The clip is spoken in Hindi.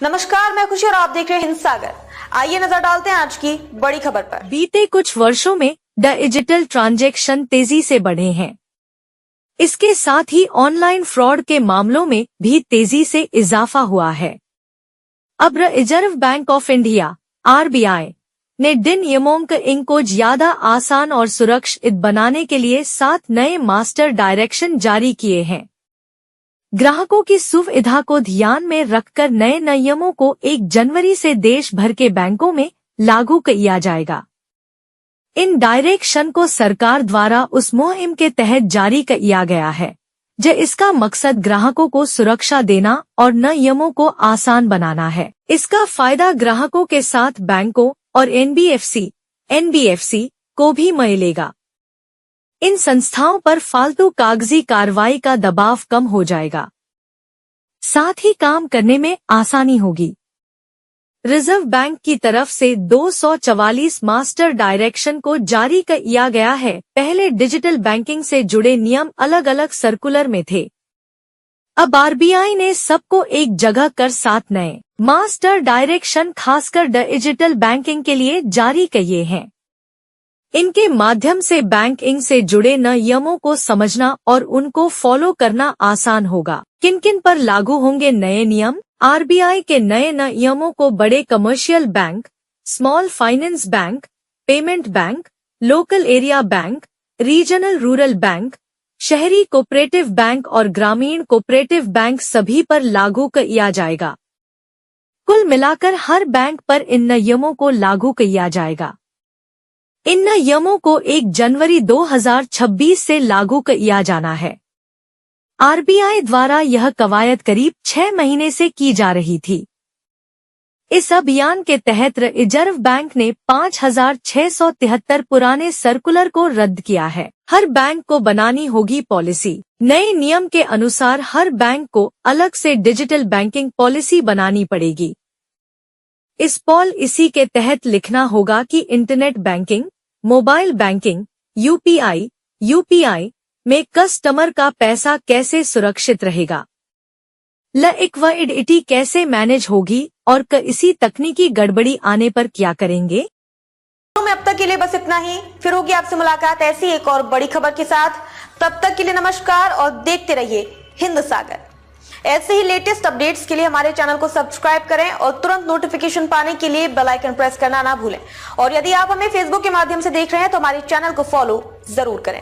नमस्कार, मैं खुशी और आप देख रहे हैं हिंद सागर। आइए नजर डालते हैं आज की बड़ी खबर पर। बीते कुछ वर्षों में डिजिटल ट्रांजैक्शन तेजी से बढ़े हैं। इसके साथ ही ऑनलाइन फ्रॉड के मामलों में भी तेजी से इजाफा हुआ है। अब reserve bank of India (RBI) ने नियमों को ज्यादा आसान और सुरक्षित बनाने के लिए 7 नए मास्टर डायरेक्शन जारी किए हैं। ग्राहकों की सुविधा को ध्यान में रखकर नए नियमों को 1 जनवरी से देश भर के बैंकों में लागू किया जाएगा। इन डायरेक्शन को सरकार द्वारा उस मुहिम के तहत जारी किया गया है इसका मकसद ग्राहकों को सुरक्षा देना और नियमों को आसान बनाना है। इसका फायदा ग्राहकों के साथ बैंकों और NBFC को भी मिलेगा। इन संस्थाओं पर फालतू कागजी कार्रवाई का दबाव कम हो जाएगा, साथ ही काम करने में आसानी होगी। रिजर्व बैंक की तरफ से 244 मास्टर डायरेक्शन को जारी किया गया है। पहले डिजिटल बैंकिंग से जुड़े नियम अलग अलग सर्कुलर में थे। अब RBI ने सबको एक जगह कर 7 नए मास्टर डायरेक्शन खासकर डिजिटल बैंकिंग के लिए जारी किए हैं। इनके माध्यम से बैंकिंग से जुड़े नियमों को समझना और उनको फॉलो करना आसान होगा। किन किन पर लागू होंगे नए नियम? RBI के नए नियमों को बड़े commercial bank, small finance bank, payment bank, local area bank, regional rural bank, शहरी कोऑपरेटिव बैंक और ग्रामीण कोऑपरेटिव बैंक सभी पर लागू किया जाएगा। कुल मिलाकर हर बैंक पर इन नियमों को लागू किया जाएगा। इन नियमों को 1 जनवरी 2026 से लागू किया जाना है। RBI द्वारा यह कवायद करीब 6 महीने से की जा रही थी। इस अभियान के तहत रिजर्व बैंक ने 5673 पुराने सर्कुलर को रद्द किया है। हर बैंक को बनानी होगी पॉलिसी। नए नियम के अनुसार हर बैंक को अलग से डिजिटल बैंकिंग पॉलिसी बनानी पड़ेगी। इस पॉलिसी के तहत लिखना होगा कि internet banking, mobile banking, UPI में कस्टमर का पैसा कैसे सुरक्षित रहेगा, लिक्विडिटी कैसे मैनेज होगी और इसी तकनीकी गड़बड़ी आने पर क्या करेंगे। में अब तक के लिए बस इतना ही। फिर होगी आपसे मुलाकात ऐसी एक और बड़ी खबर के साथ। तब तक के लिए नमस्कार और देखते रहिए हिंद सागर। ऐसे ही लेटेस्ट अपडेट्स के लिए हमारे चैनल को सब्सक्राइब करें और तुरंत नोटिफिकेशन पाने के लिए बेल आइकन प्रेस करना ना भूलें। और यदि आप हमें फेसबुक के माध्यम से देख रहे हैं तो हमारे चैनल को फॉलो जरूर करें।